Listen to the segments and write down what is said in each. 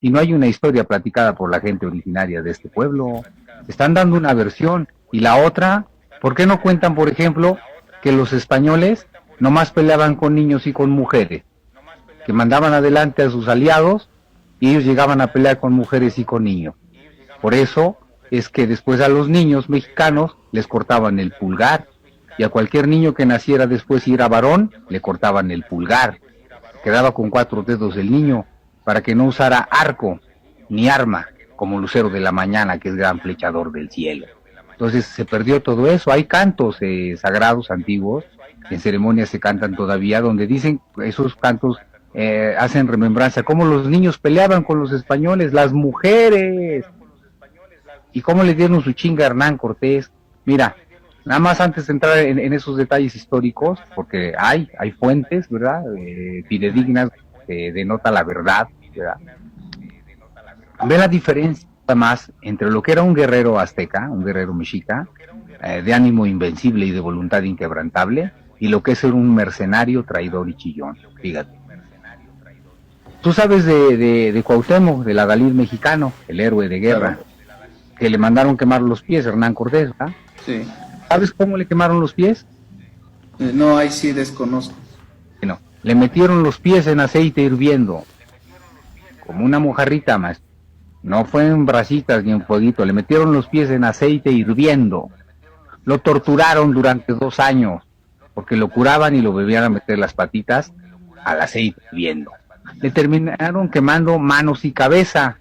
y no hay una historia platicada por la gente originaria de este pueblo. Están dando una versión, y la otra, ¿por qué no cuentan, por ejemplo, que los españoles nomás peleaban con niños y con mujeres, que mandaban adelante a sus aliados y ellos llegaban a pelear con mujeres y con niños? Por eso es que después a los niños mexicanos les cortaban el pulgar, y a cualquier niño que naciera después si era varón, le cortaban el pulgar. Quedaba con 4 dedos el niño, para que no usara arco ni arma, como Lucero de la Mañana, que es gran flechador del cielo. Entonces se perdió todo eso. Hay cantos sagrados antiguos, en ceremonias se cantan todavía, donde dicen, esos cantos hacen remembranza, cómo los niños peleaban con los españoles, las mujeres, y cómo le dieron su chinga a Hernán Cortés. Mira, nada más antes de entrar en esos detalles históricos, porque hay fuentes, ¿verdad? Fidedignas, denota la verdad, ¿verdad? Ve la diferencia más entre lo que era un guerrero azteca, un guerrero mexica, de ánimo invencible y de voluntad inquebrantable, y lo que es ser un mercenario, traidor y chillón. Fíjate. Tú sabes de Cuauhtémoc, del adalid mexicano, el héroe de guerra, claro, que le mandaron quemar los pies a Hernán Cortés, ¿verdad? Sí. ¿Sabes cómo le quemaron los pies? No, ahí sí desconozco. Bueno, le metieron los pies en aceite hirviendo, como una mojarrita más. No fue en brasitas ni en fueguito, le metieron los pies en aceite hirviendo. Lo torturaron durante 2 años, porque lo curaban y lo volvían a meter las patitas al aceite hirviendo. Le terminaron quemando manos y cabeza.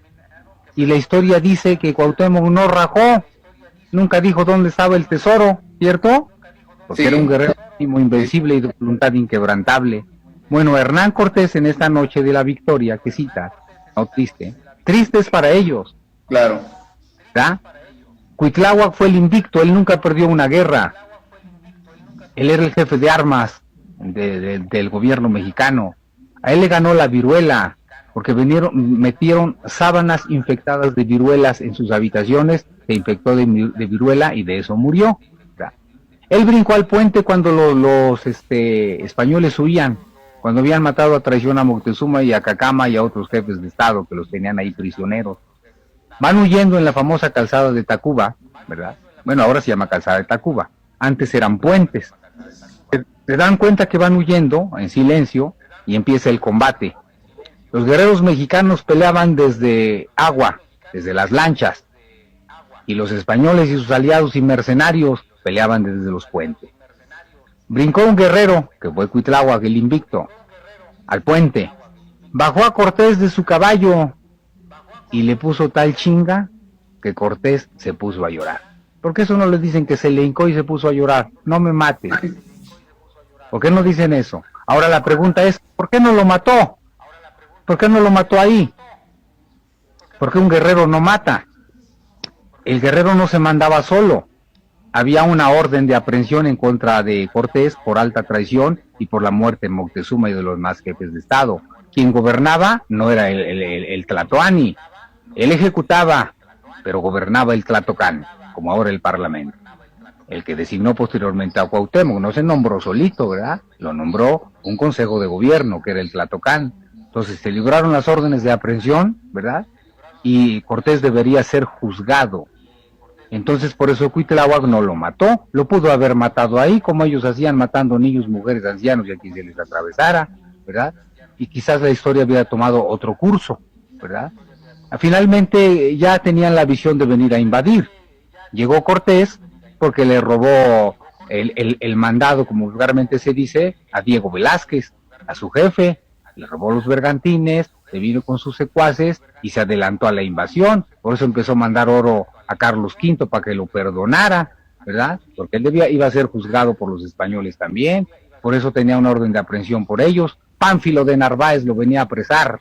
Y la historia dice que Cuauhtémoc no rajó, nunca dijo dónde estaba el tesoro, ¿cierto? Porque sí, era un guerrero invencible y de voluntad inquebrantable. Bueno, Hernán Cortés en esta noche de la victoria que cita, no triste, triste es para ellos. Claro. ¿Verdad? Cuitláhuac fue el invicto, él nunca perdió una guerra. Él era el jefe de armas del gobierno mexicano. A él le ganó la viruela, porque metieron sábanas infectadas de viruelas en sus habitaciones, se infectó de viruela y de eso murió. ¿Verdad? Él brincó al puente cuando los españoles huían, cuando habían matado a traición a Moctezuma y a Cacama y a otros jefes de estado que los tenían ahí prisioneros. Van huyendo en la famosa calzada de Tacuba, ¿verdad? Bueno, ahora se llama calzada de Tacuba. Antes eran puentes. Se dan cuenta que van huyendo en silencio y empieza el combate. Los guerreros mexicanos peleaban desde agua, desde las lanchas, y los españoles y sus aliados y mercenarios peleaban desde los puentes. Brincó un guerrero, que fue Cuitláhuac el invicto, al puente. Bajó a Cortés de su caballo y le puso tal chinga que Cortés se puso a llorar. ¿Por qué eso no les dicen que se le hincó y se puso a llorar? No me mates. ¿Por qué no dicen eso? Ahora la pregunta es, ¿por qué no lo mató? ¿Por qué no lo mató ahí? ¿Por qué un guerrero no mata? El guerrero no se mandaba solo. Había una orden de aprehensión en contra de Cortés por alta traición y por la muerte de Moctezuma y de los demás jefes de estado. Quien gobernaba no era el Tlatoani. Él ejecutaba, pero gobernaba el Tlatocán, como ahora el Parlamento. El que designó posteriormente a Cuauhtémoc no se nombró solito, ¿verdad? Lo nombró un consejo de gobierno, que era el Tlatocán. Entonces se libraron las órdenes de aprehensión, ¿verdad? Y Cortés debería ser juzgado. Entonces por eso Cuitláhuac no lo mató, lo pudo haber matado ahí, como ellos hacían, matando niños, mujeres, ancianos y a quien se les atravesara, ¿verdad? Y quizás la historia hubiera tomado otro curso, ¿verdad? Finalmente ya tenían la visión de venir a invadir. Llegó Cortés porque le robó el mandado, como vulgarmente se dice, a Diego Velázquez, a su jefe, le robó los bergantines, se vino con sus secuaces y se adelantó a la invasión. Por eso empezó a mandar oro a Carlos V para que lo perdonara, ¿verdad? Porque él iba a ser juzgado por los españoles también, por eso tenía una orden de aprehensión por ellos. Pánfilo de Narváez lo venía a apresar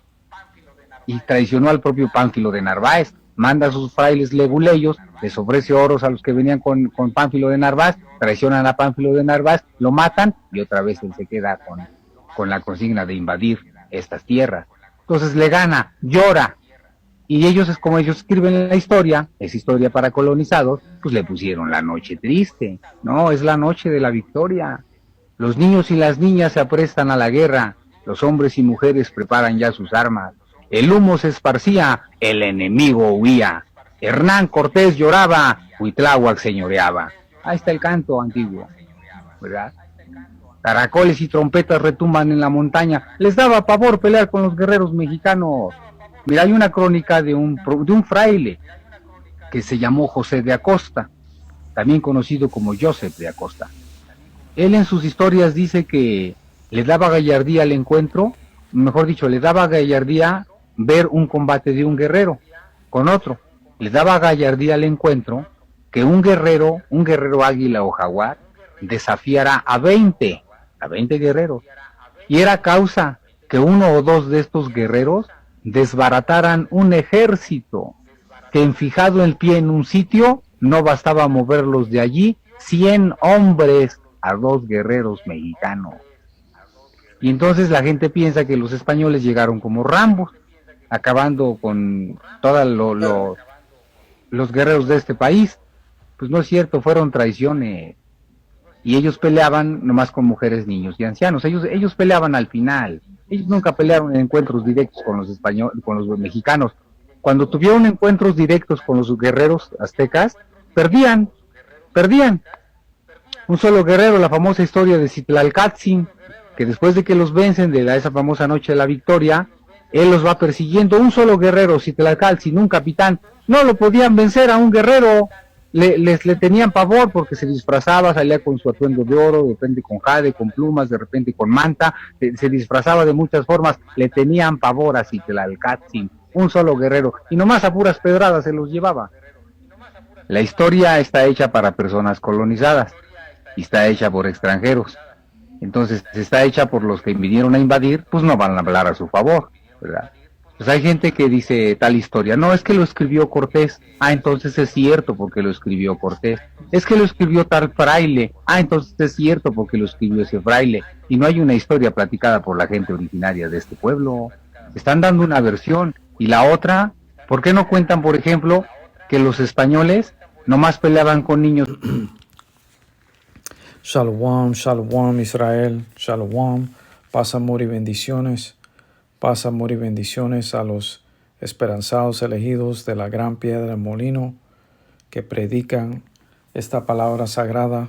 y traicionó al propio Pánfilo de Narváez. Manda a sus frailes leguleyos, les ofrece oros a los que venían con Pánfilo de Narváez, traicionan a Pánfilo de Narváez, lo matan y otra vez él se queda con la consigna de invadir estas tierras. Entonces le gana, llora, y ellos, es como ellos escriben la historia, es historia para colonizados, pues le pusieron la noche triste. No, es la noche de la victoria. Los niños y las niñas se aprestan a la guerra, los hombres y mujeres preparan ya sus armas, el humo se esparcía, el enemigo huía. Hernán Cortés lloraba, Cuitláhuac señoreaba. Ahí está el canto antiguo, ¿verdad? Caracoles y trompetas retumban en la montaña. Les daba pavor pelear con los guerreros mexicanos. Mira, hay una crónica de un fraile que se llamó José de Acosta, también conocido como Joseph de Acosta. Él en sus historias dice que le daba gallardía al encuentro, mejor dicho, le daba gallardía ver un combate de un guerrero con otro. Le daba gallardía al encuentro que un guerrero águila o jaguar, desafiara a 20 guerreros. Y era causa que uno o dos de estos guerreros desbarataran un ejército que enfijado el pie en un sitio no bastaba moverlos de allí 100 hombres a 2 guerreros mexicanos. Y entonces la gente piensa que los españoles llegaron como Rambos, acabando con todos los guerreros de este país. Pues no es cierto, fueron traiciones. Y ellos peleaban nomás con mujeres, niños y ancianos. Ellos peleaban al final. Ellos nunca pelearon en encuentros directos con los españoles, con los mexicanos. Cuando tuvieron encuentros directos con los guerreros aztecas, perdían. Un solo guerrero, la famosa historia de Citlalcatzin, que después de que los vencen de esa famosa noche de la victoria, él los va persiguiendo. Un solo guerrero, Citlalcatzin, un capitán, no lo podían vencer a un guerrero. Le tenían pavor porque se disfrazaba, salía con su atuendo de oro, de repente con jade, con plumas, de repente con manta, se disfrazaba de muchas formas, le tenían pavor a Citlalcatzin, un solo guerrero, y nomás a puras pedradas se los llevaba. La historia está hecha para personas colonizadas y está hecha por extranjeros. Entonces, si está hecha por los que vinieron a invadir, pues no van a hablar a su favor, ¿verdad? Pues hay gente que dice tal historia, no, es que lo escribió Cortés, entonces es cierto porque lo escribió Cortés, es que lo escribió tal fraile, entonces es cierto porque lo escribió ese fraile, y no hay una historia platicada por la gente originaria de este pueblo. Están dando una versión, y la otra, ¿por qué no cuentan, por ejemplo, que los españoles nomás peleaban con niños? Shalom, shalom Israel, shalom, paz, amor y bendiciones. Paz, amor y bendiciones a los esperanzados elegidos de la gran piedra del molino que predican esta palabra sagrada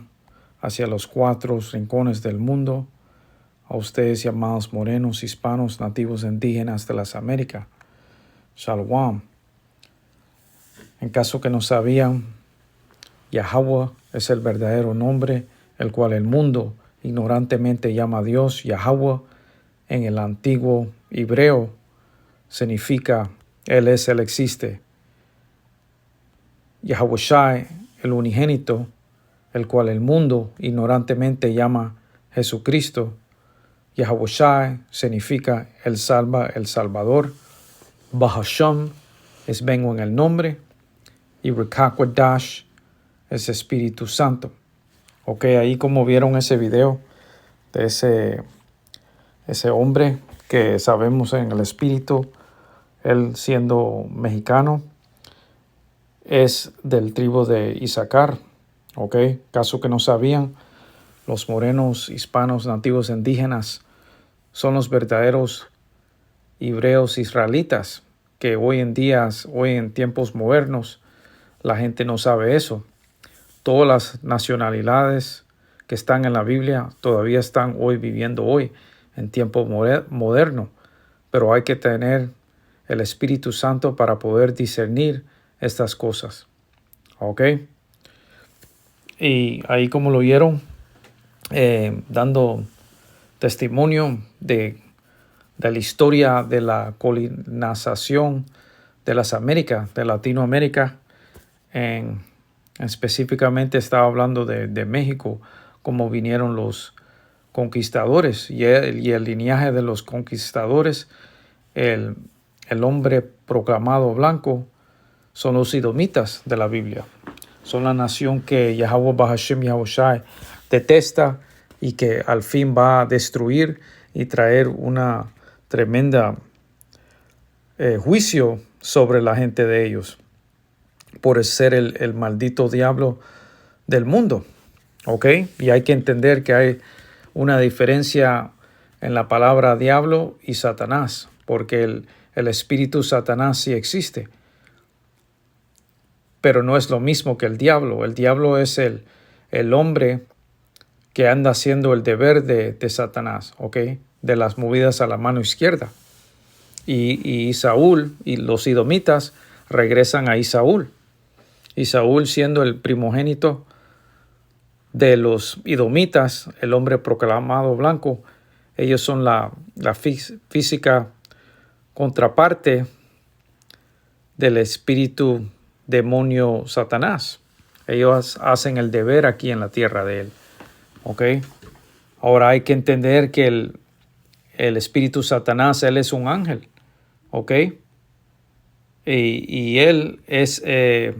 hacia los 4 rincones del mundo. A ustedes llamados morenos, hispanos, nativos indígenas de las Américas. Shalom. En caso que no sabían, Yahweh es el verdadero nombre, el cual el mundo ignorantemente llama a Dios. Yahweh en el antiguo hebreo significa Él es, Él existe. Yahushai, el unigénito, el cual el mundo ignorantemente llama Jesucristo. Yahushai significa Él salva, el Salvador. Bahasham es vengo en el nombre. Y Rikakwadash es Espíritu Santo. Ok, ahí como vieron ese video de ese hombre que sabemos en el espíritu, él siendo mexicano, es del tribu de Isaacar. Ok, caso que no sabían, los morenos, hispanos, nativos indígenas son los verdaderos hebreos israelitas, que hoy en tiempos modernos, la gente no sabe eso. Todas las nacionalidades que están en la Biblia todavía están hoy viviendo hoy en tiempo moderno, pero hay que tener el Espíritu Santo para poder discernir estas cosas. ¿Ok? Y ahí como lo oyeron, dando testimonio de la historia de la colonización de las Américas, de Latinoamérica, específicamente estaba hablando de México, cómo vinieron los conquistadores y el linaje de los conquistadores, el hombre proclamado blanco, son los edomitas de la Biblia. Son la nación que Yahweh Bahashem Yahushai detesta y que al fin va a destruir y traer una tremenda juicio sobre la gente de ellos por ser el maldito diablo del mundo. ¿Ok? Y hay que entender que hay una diferencia en la palabra diablo y Satanás, porque el el espíritu Satanás sí existe, pero no es lo mismo que el diablo. El diablo es el hombre que anda haciendo el deber de Satanás, ¿ok? De las movidas a la mano izquierda. Y Saúl y los edomitas regresan a Saúl. Y Saúl, siendo el primogénito de los edomitas, el hombre proclamado blanco, ellos son la física contraparte del espíritu demonio Satanás. Ellos hacen el deber aquí en la tierra de él. ¿Ok? Ahora hay que entender que el espíritu Satanás, él es un ángel. ¿Ok? Y él es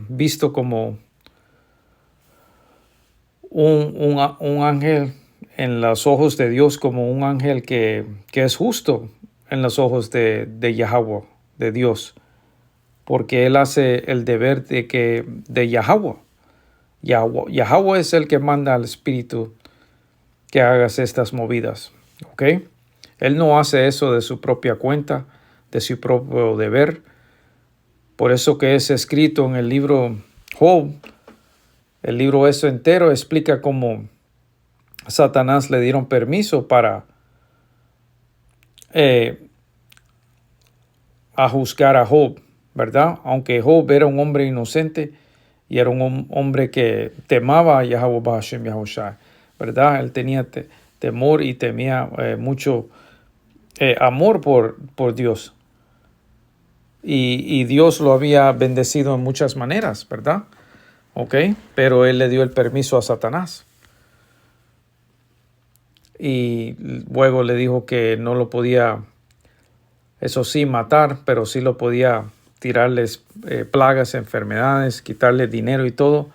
visto como un ángel en los ojos de Dios, como un ángel que es justo en los ojos de Yahweh, de Dios, porque él hace el deber de Yahweh. Yahweh es el que manda al espíritu que hagas estas movidas, ¿ok? Él no hace eso de su propia cuenta, de su propio deber. Por eso que es escrito en el libro Job, el libro eso entero explica cómo Satanás le dieron permiso para a juzgar a Job, ¿verdad? Aunque Job era un hombre inocente y era un hombre que temaba a Yahweh Bahashem Yahushai, ¿verdad? Él tenía temor y temía mucho amor por Dios. Y Dios lo había bendecido en muchas maneras, ¿verdad? ¿Ok? Pero él le dio el permiso a Satanás. Y luego le dijo que no lo podía, eso sí, matar, pero sí lo podía tirarles plagas, enfermedades, quitarle dinero y todo,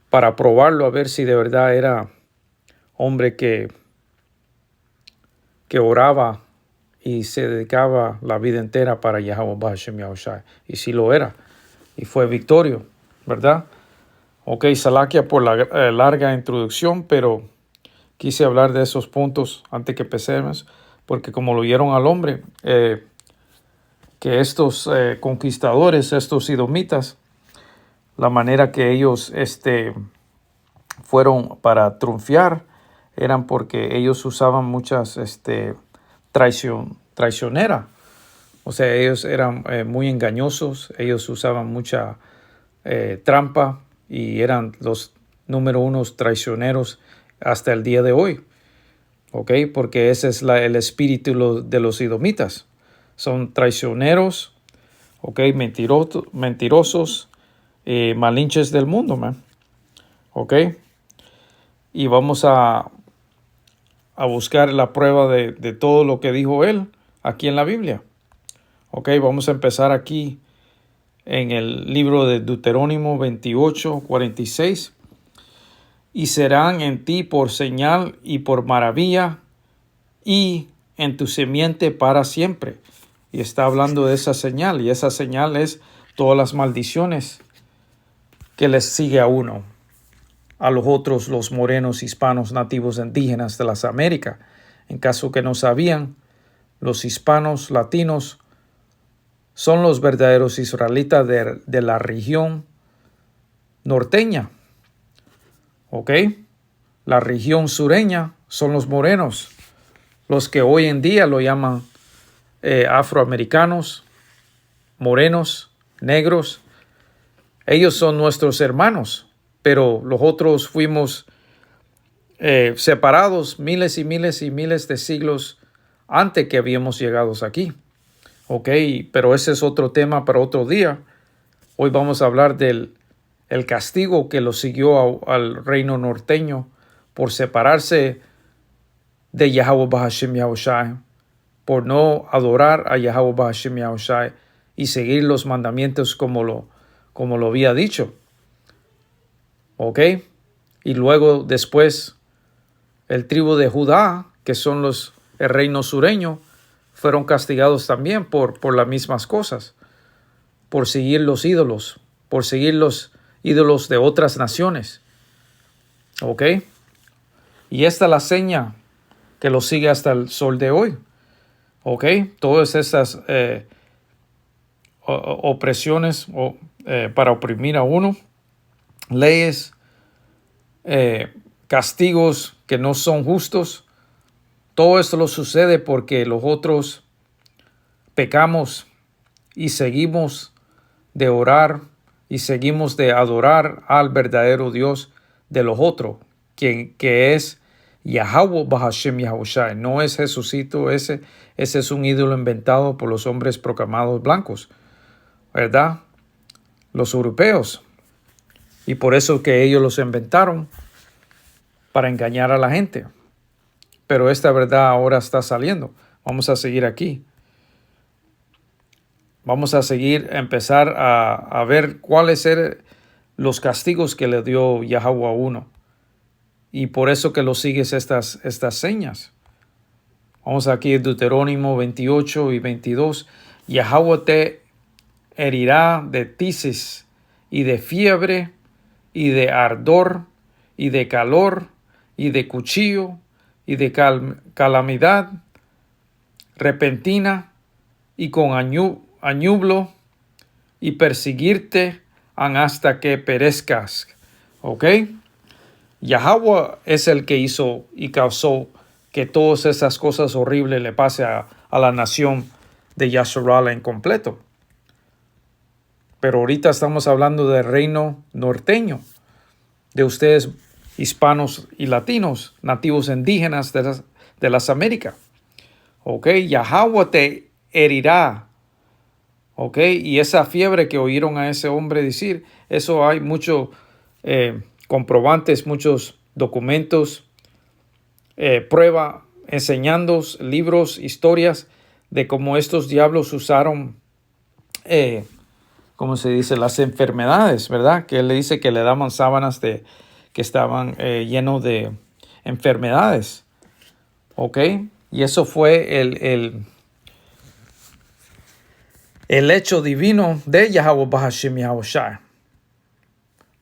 para probarlo a ver si de verdad era hombre que oraba y se dedicaba la vida entera para Yahweh Bahashem Yahushai. Y sí lo era. Y fue victorio, ¿verdad? Ok, Salakia por la larga introducción, pero quise hablar de esos puntos antes que empecemos, porque como lo oyeron al hombre, que estos conquistadores, estos edomitas, la manera que ellos fueron para triunfar eran porque ellos usaban muchas traicionera. O sea, ellos eran muy engañosos, ellos usaban mucha trampa y eran los número unos traicioneros hasta el día de hoy. ¿Ok? Porque ese es el espíritu de los edomitas. Son traicioneros, ¿ok? Mentirosos, malinches del mundo, man. ¿Ok? Y vamos a buscar la prueba de todo lo que dijo él aquí en la Biblia. Ok, vamos a empezar aquí en el libro de Deuterónimo 28:46. Y serán en ti por señal y por maravilla y en tu simiente para siempre. Y está hablando de esa señal, y esa señal es todas las maldiciones que les sigue a uno, a los otros, los morenos, hispanos, nativos, indígenas de las Américas. En caso que no sabían, los hispanos, latinos, son los verdaderos israelitas de la región norteña. ¿Ok? La región sureña son los morenos, los que hoy en día lo llaman afroamericanos, morenos, negros. Ellos son nuestros hermanos, pero los otros fuimos separados miles y miles y miles de siglos antes que habíamos llegado aquí. Ok, pero ese es otro tema para otro día. Hoy vamos a hablar del castigo que lo siguió al reino norteño por separarse de Yahweh Bahashem Yahushai, por no adorar a Yahweh Bahashem Yahushai y seguir los mandamientos como lo había dicho. ¿Ok? Y luego después el tribu de Judá, que son el reino sureño, fueron castigados también por las mismas cosas, por seguir los ídolos, por seguir los ídolos de otras naciones. ¿Ok? Y esta es la seña que lo sigue hasta el sol de hoy. ¿Ok? Todas esas opresiones para oprimir a uno, leyes, castigos que no son justos. Todo esto lo sucede porque los otros pecamos y seguimos de orar y seguimos de adorar al verdadero Dios de los otros, que es Yahweh Bahashem Yahushai. No es Jesucito, ese es un ídolo inventado por los hombres proclamados blancos, ¿verdad? Los europeos. Y por eso que ellos los inventaron para engañar a la gente. Pero esta verdad ahora está saliendo. Vamos a seguir aquí. Vamos a empezar a ver cuáles eran los castigos que le dio Yahweh a uno. Y por eso que lo sigues estas señas. Vamos aquí a Deuterónimo 28 y 22. Yahweh te herirá de tisis y de fiebre y de ardor y de calor y de cuchillo y de calamidad repentina y con añublo y perseguirte hasta que perezcas. ¿Ok? Yahweh es el que hizo y causó que todas esas cosas horribles le pase a la nación de Yasharala en completo. Pero ahorita estamos hablando del reino norteño, de ustedes hispanos y latinos, nativos indígenas de las Américas. ¿Ok? Yahweh te herirá. ¿Ok? Y esa fiebre que oyeron a ese hombre decir, eso hay muchos comprobantes, muchos documentos, prueba, enseñando libros, historias de cómo estos diablos usaron, ¿cómo se dice? Las enfermedades, ¿verdad? Que él le dice que le daban sábanas que estaban llenos de enfermedades. ¿Ok? Y eso fue el hecho divino de Yahweh Bahashem Yahushai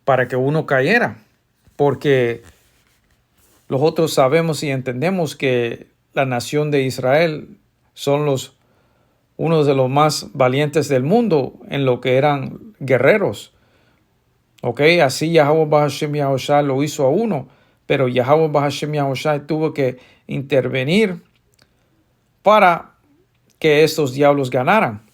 para que uno cayera. Porque nosotros sabemos y entendemos que la nación de Israel son uno de los más valientes del mundo en lo que eran guerreros. ¿Ok? Así Yahweh Bahashem Yahushai lo hizo a uno, pero Yahweh Bahashem Yahushai tuvo que intervenir para que estos diablos ganaran.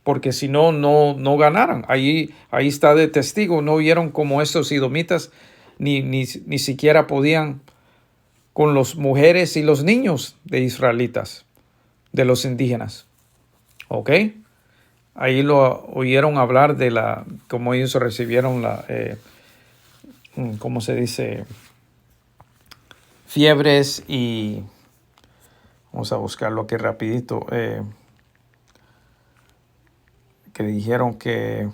Porque si no, no ganaran. Ahí está de testigo. No vieron como estos edomitas ni siquiera podían con las mujeres y los niños de israelitas, de los indígenas. ¿Ok? Ahí lo oyeron hablar de cómo ellos recibieron ¿cómo se dice? Fiebres y... Vamos a buscarlo aquí rapidito. Que dijeron que...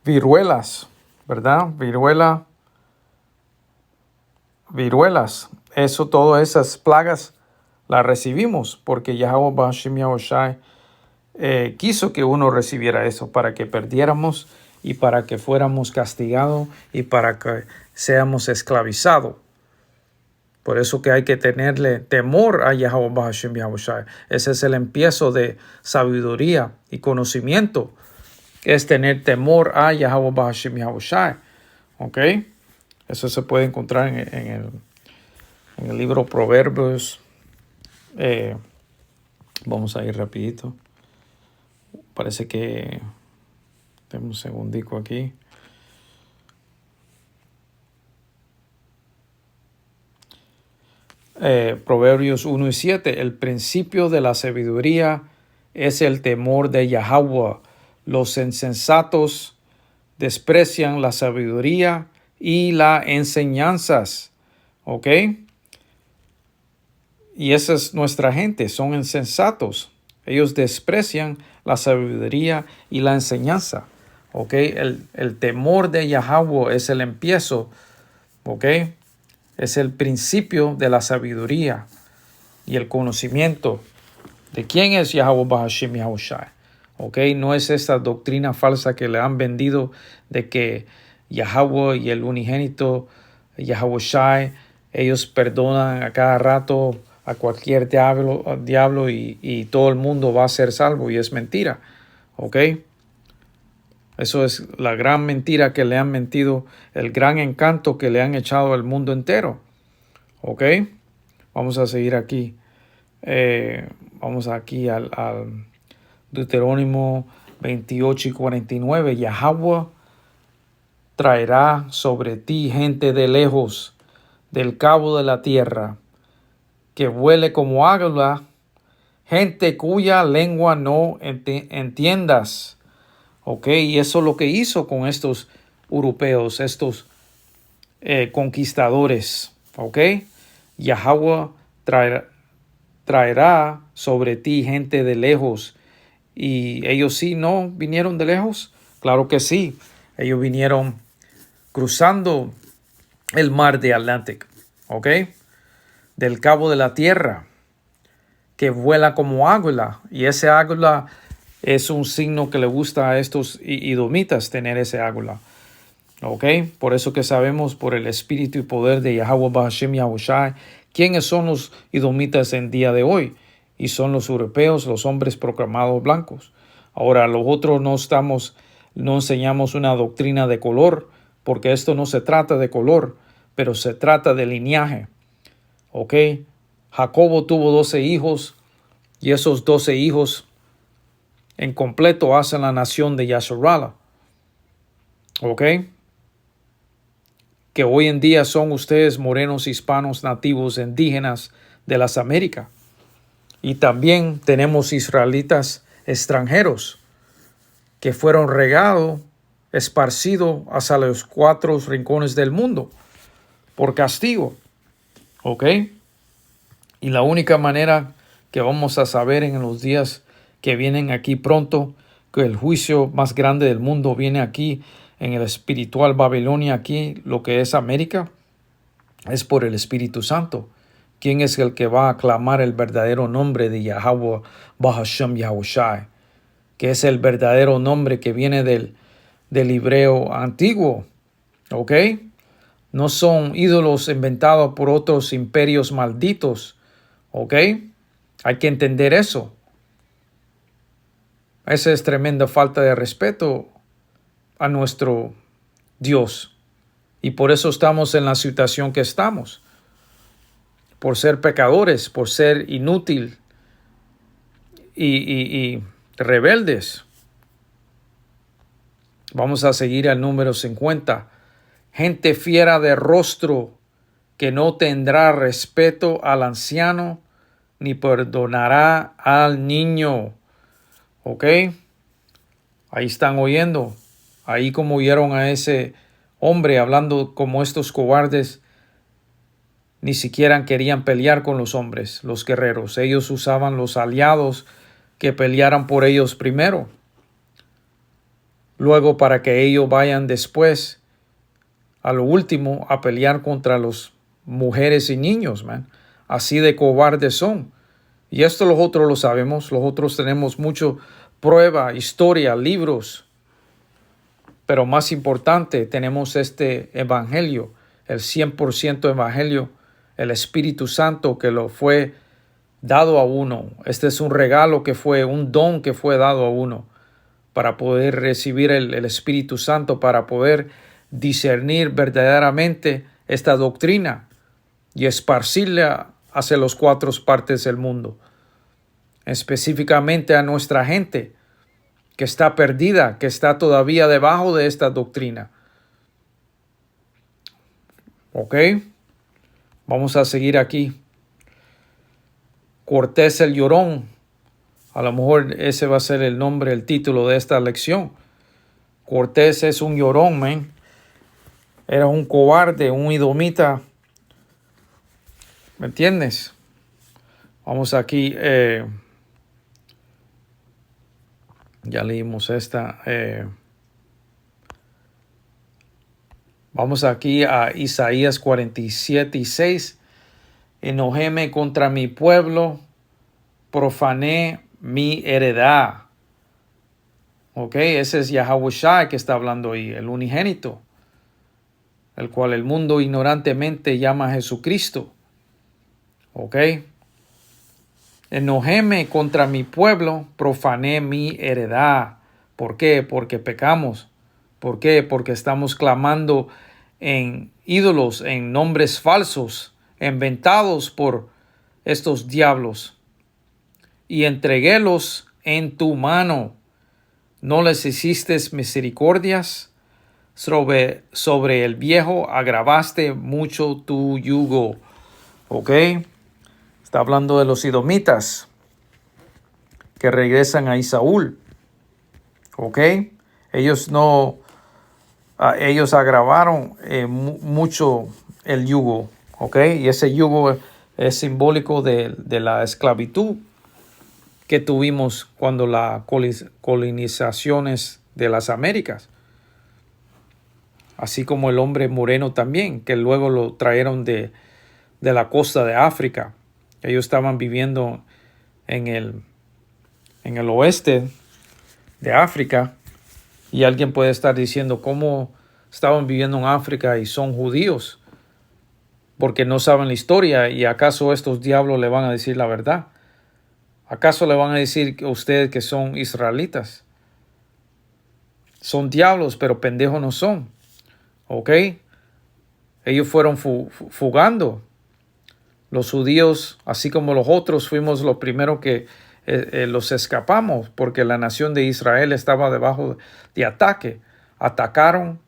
Viruelas, ¿verdad? Viruelas. Todas esas plagas las recibimos porque Yahweh Bahashem Yahushai quiso que uno recibiera eso para que perdiéramos y para que fuéramos castigados y para que seamos esclavizados. Por eso que hay que tenerle temor a Yahweh Bahashem Yahushai. Ese es el empiezo de sabiduría y conocimiento. Es tener temor a Yahweh Bahashem Yahushai. ¿Ok? Eso se puede encontrar en el libro Proverbios. Vamos a ir rapidito. Parece que... Tengo un segundico aquí. Proverbios 1 y 7. El principio de la sabiduría es el temor de Yahweh. Los insensatos desprecian la sabiduría y las enseñanzas. ¿Ok? Y esa es nuestra gente, son insensatos. Ellos desprecian la sabiduría y la enseñanza. ¿Ok? El temor de Yahweh es el empiezo. ¿Ok? Es el principio de la sabiduría y el conocimiento de quién es Yahweh Bahashem Yahushai. ¿Ok? No es esta doctrina falsa que le han vendido de que Yahweh y el unigénito Yahushai Ellos perdonan a cada rato a cualquier diablo y todo el mundo va a ser salvo, y es mentira. ¿Ok? Eso es la gran mentira que le han mentido, el gran encanto que le han echado al mundo entero. ¿Ok? Vamos a seguir aquí. Vamos aquí al Deuterónimo 28:49. Yahweh traerá sobre ti gente de lejos, del cabo de la tierra, que vuele como águila, gente cuya lengua no entiendas. Ok, y eso es lo que hizo con estos europeos, estos conquistadores. Ok, Yahweh traerá sobre ti gente de lejos. Y ellos sí no vinieron de lejos. Claro que sí, ellos vinieron cruzando el mar de Atlántico, ¿ok? Del cabo de la tierra, que vuela como águila. Y ese águila es un signo que le gusta a estos edomitas, tener ese águila, ¿ok? Por eso que sabemos por el espíritu y poder de Yahweh Bahashem Yahushai quiénes son los edomitas en día de hoy. Y son los europeos, los hombres proclamados blancos. Ahora, los otros no enseñamos una doctrina de color, porque esto no se trata de color, pero se trata de linaje. ¿Ok? Jacobo tuvo 12 hijos, y esos 12 hijos en completo hacen la nación de Yasharala. ¿Ok? Que hoy en día son ustedes morenos, hispanos, nativos, indígenas de las Américas. Y también tenemos israelitas extranjeros que fueron regados, esparcidos hacia los 4 rincones del mundo por castigo. ¿Ok? Y la única manera que vamos a saber en los días que vienen aquí pronto, que el juicio más grande del mundo viene aquí en el espiritual Babilonia, aquí lo que es América, es por el Espíritu Santo. ¿Quién es el que va a aclamar el verdadero nombre de Yahweh Bahashem Yahushai? Que es el verdadero nombre que viene del hebreo antiguo. ¿Ok? No son ídolos inventados por otros imperios malditos. ¿Ok? Hay que entender eso. Esa es tremenda falta de respeto a nuestro Dios. Y por eso estamos en la situación que estamos. Por ser pecadores, por ser inútil y rebeldes. Vamos a seguir al número 50. Gente fiera de rostro que no tendrá respeto al anciano ni perdonará al niño. ¿Ok? Ahí están oyendo. Ahí como oyeron a ese hombre hablando como estos cobardes. Ni siquiera querían pelear con los hombres, los guerreros. Ellos usaban los aliados que pelearan por ellos primero. Luego para que ellos vayan después, a lo último, a pelear contra las mujeres y niños, man. Así de cobardes son. Y esto los otros lo sabemos. Los otros tenemos mucho prueba, historia, libros. Pero más importante, tenemos este evangelio, el 100% evangelio, el Espíritu Santo que lo fue dado a uno. Este es un regalo que fue, un don que fue dado a uno para poder recibir el Espíritu Santo, para poder discernir verdaderamente esta doctrina y esparcirla hacia las 4 partes del mundo. Específicamente a nuestra gente que está perdida, que está todavía debajo de esta doctrina. ¿Ok? Vamos a seguir aquí. Cortés el Llorón. A lo mejor ese va a ser el nombre, el título de esta lección. Cortés es un llorón, man. Era un cobarde, un edomita. ¿Me entiendes? Vamos aquí. Ya leímos esta. Vamos aquí a Isaías 47:6. Enojéme contra mi pueblo, profané mi heredad. Ok, ese es Yahushua que está hablando ahí, el unigénito. el cual el mundo ignorantemente llama Jesucristo. ¿Ok? Enojéme contra mi pueblo, profané mi heredad. ¿Por qué? Porque pecamos. ¿Por qué? Porque estamos clamando en ídolos, en nombres falsos, inventados por estos diablos. Y entreguélos en tu mano. No les hiciste misericordias. Sobre el viejo agravaste mucho tu yugo. ¿Ok? Está hablando de los edomitas que regresan a Saúl. ¿Ok? Ellos agravaron mucho el yugo. ¿Ok? Y ese yugo es simbólico de la esclavitud que tuvimos cuando las colonizaciones de las Américas. Así como el hombre moreno también, que luego lo trajeron de la costa de África. Ellos estaban viviendo en el oeste de África. Y alguien puede estar diciendo cómo estaban viviendo en África y son judíos, porque no saben la historia. ¿Y acaso estos diablos le van a decir la verdad? ¿Acaso le van a decir a ustedes que son israelitas? Son diablos, pero pendejos no son. ¿Ok? Ellos fueron fugando. Los judíos, así como los otros, fuimos los primeros que los escapamos, porque la nación de Israel estaba debajo de ataque. Atacaron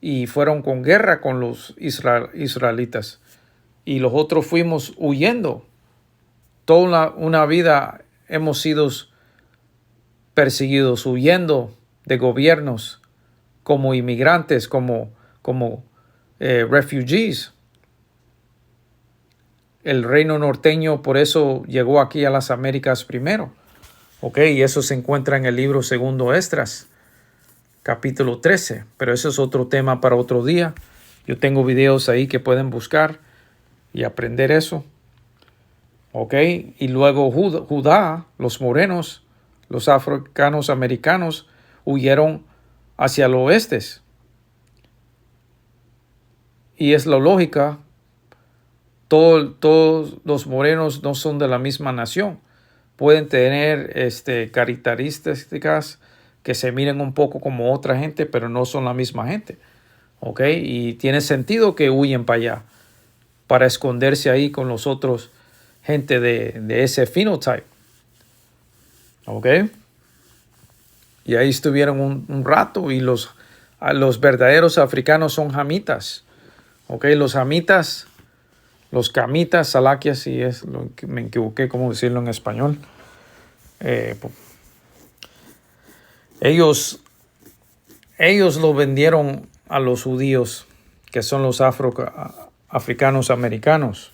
y fueron con guerra con los israelitas. Y los otros fuimos huyendo. Toda una vida hemos sido perseguidos, huyendo de gobiernos, como inmigrantes, como refugees. El reino norteño por eso llegó aquí a las Américas primero. ¿Ok? Y eso se encuentra en el libro segundo Esdras, capítulo 13. Pero eso es otro tema para otro día. Yo tengo videos ahí que pueden buscar y aprender eso. ¿Ok? Y luego Judá, los morenos, los africanos americanos, huyeron hacia el oeste. Y es la lógica. Todos los morenos no son de la misma nación. Pueden tener características que se miren un poco como otra gente, pero no son la misma gente. ¿Ok? Y tiene sentido que huyen para allá, para esconderse ahí con los otros, gente de ese phenotype. ¿Ok? Y ahí estuvieron un rato, y los verdaderos africanos son hamitas. ¿Ok? Los hamitas, los camitas, salaquias, si es lo que me equivoqué cómo decirlo en español. Ellos lo vendieron a los judíos, que son los africanos americanos.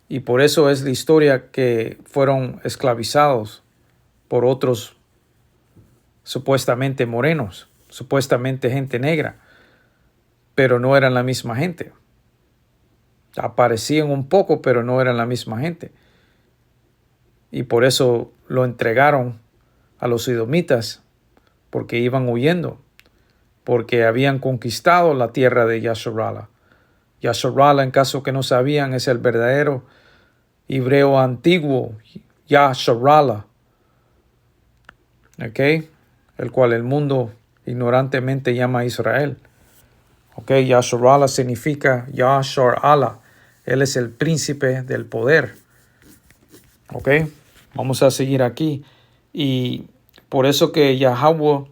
Y por eso es la historia que fueron esclavizados por otros supuestamente morenos, supuestamente gente negra, pero no eran la misma gente. Aparecían un poco, pero no eran la misma gente. Y por eso lo entregaron a los edomitas, porque iban huyendo, porque habían conquistado la tierra de Yasharala. Yasharala, en caso que no sabían, es el verdadero hebreo antiguo, Yasharala, ¿ok? El cual el mundo ignorantemente llama Israel. ¿Ok? Yasharala significa Yashar-Allah. Él es el príncipe del poder. ¿Ok? Vamos a seguir aquí. Y por eso que Yahweh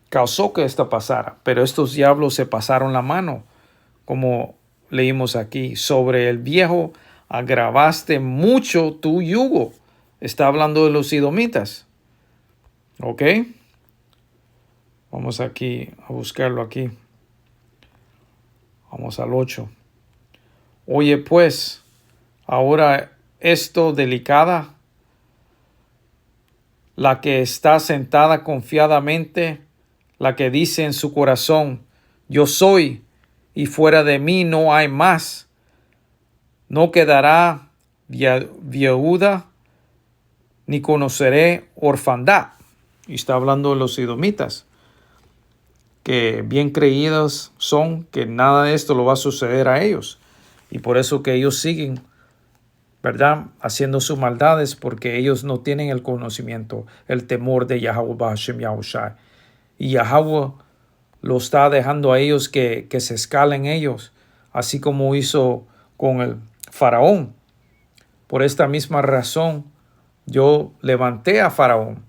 causó que esto pasara. Pero estos diablos se pasaron la mano, como leímos aquí. Sobre el viejo agravaste mucho tu yugo. Está hablando de los edomitas. ¿Ok? Vamos aquí a buscarlo aquí. Vamos al 8. Oye pues, ahora esto delicada, la que está sentada confiadamente, la que dice en su corazón, yo soy, y fuera de mí no hay más. No quedará viuda, ni conoceré orfandad. Y está hablando de los edomitas. que bien creídos son que nada de esto lo va a suceder a ellos. Y por eso que ellos siguen, ¿verdad?, haciendo sus maldades, porque ellos no tienen el conocimiento, el temor de Yahweh Bahashem Yahushai. Y Yahweh lo está dejando a ellos que se escalen ellos, así como hizo con el faraón. Por esta misma razón, yo levanté a Faraón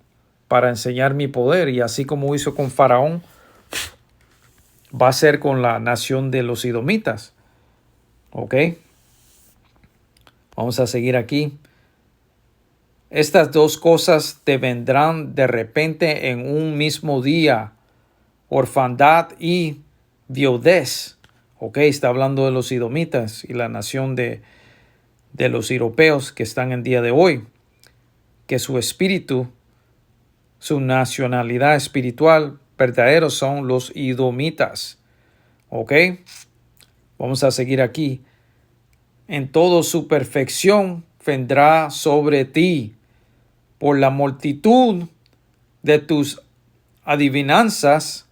para enseñar mi poder, y así como hizo con Faraón, va a ser con la nación de los edomitas. ¿Ok? Vamos a seguir aquí. Estas dos cosas te vendrán de repente en un mismo día: orfandad y viudez. ¿Ok? Está hablando de los edomitas y la nación de los europeos que están en día de hoy, que su espíritu, su nacionalidad espiritual verdadero son los edomitas. ¿Ok? Vamos a seguir aquí. En toda su perfección vendrá sobre ti por la multitud de tus adivinanzas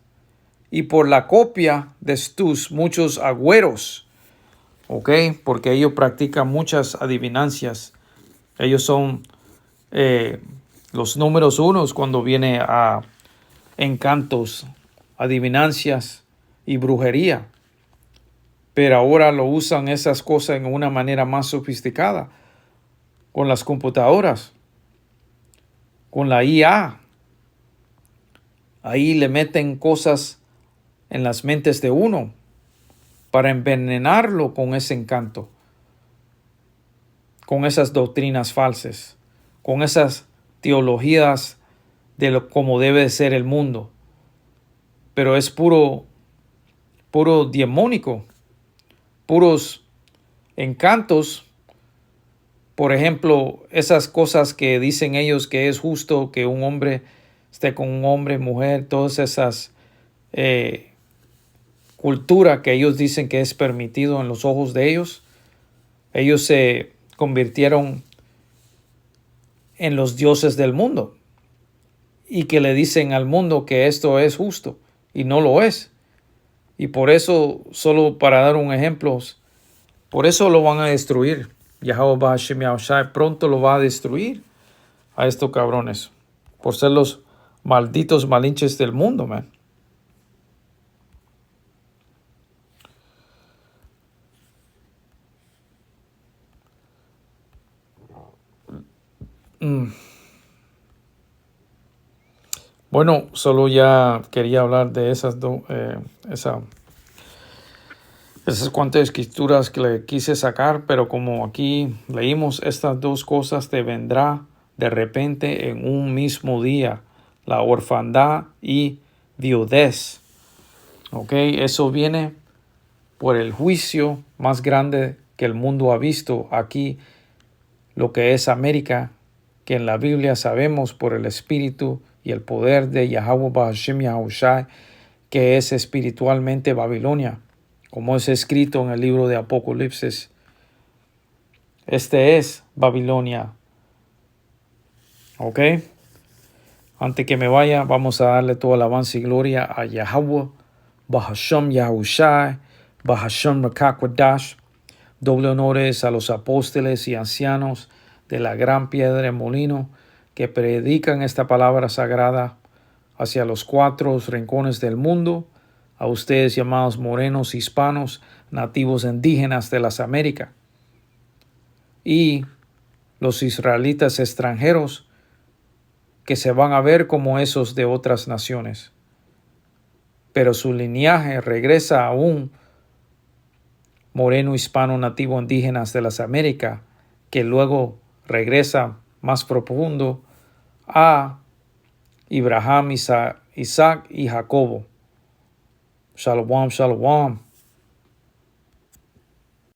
y por la copia de tus muchos agüeros. ¿Ok? Porque ellos practican muchas adivinancias. Ellos son los números unos cuando viene a encantos, adivinancias y brujería. Pero ahora lo usan esas cosas en una manera más sofisticada, con las computadoras, con la IA. Ahí le meten cosas en las mentes de uno para envenenarlo con ese encanto, con esas doctrinas falsas, con esas teologías de cómo debe ser el mundo. Pero es puro diamónico, puros encantos. Por ejemplo, esas cosas que dicen ellos que es justo que un hombre esté con un hombre, mujer, todas esas cultura que ellos dicen que es permitido en los ojos de ellos. Ellos se convirtieron en los dioses del mundo y que le dicen al mundo que esto es justo y no lo es. Y por eso, solo para dar un ejemplo, por eso lo van a destruir. Yahweh Bahashem Yahushai pronto lo va a destruir a estos cabrones por ser los malditos malinches del mundo, man. Bueno, solo ya quería hablar de esas cuantas escrituras que le quise sacar, pero como aquí leímos, estas dos cosas te vendrá de repente en un mismo día: la orfandad y viudez. ¿Ok? Eso viene por el juicio más grande que el mundo ha visto aquí, lo que es América, que en la Biblia sabemos por el espíritu y el poder de Yahweh Bahashem Yahushai, que es espiritualmente Babilonia, como es escrito en el libro de Apocalipsis. Este es Babilonia. ¿Ok? Antes que me vaya, vamos a darle toda alabanza y gloria a Yahweh Bahashem Yahushai, Bahashem Rakakwadash. Doble honores a los apóstoles y ancianos de la gran piedra de molino que predican esta palabra sagrada hacia los cuatro rincones del mundo, a ustedes llamados morenos, hispanos, nativos indígenas de las Américas, y los israelitas extranjeros que se van a ver como esos de otras naciones. Pero su linaje regresa a un moreno, hispano, nativo, indígenas de las Américas, que luego regresa más profundo a Abraham, Isaac y Jacobo. Shalom, shalom.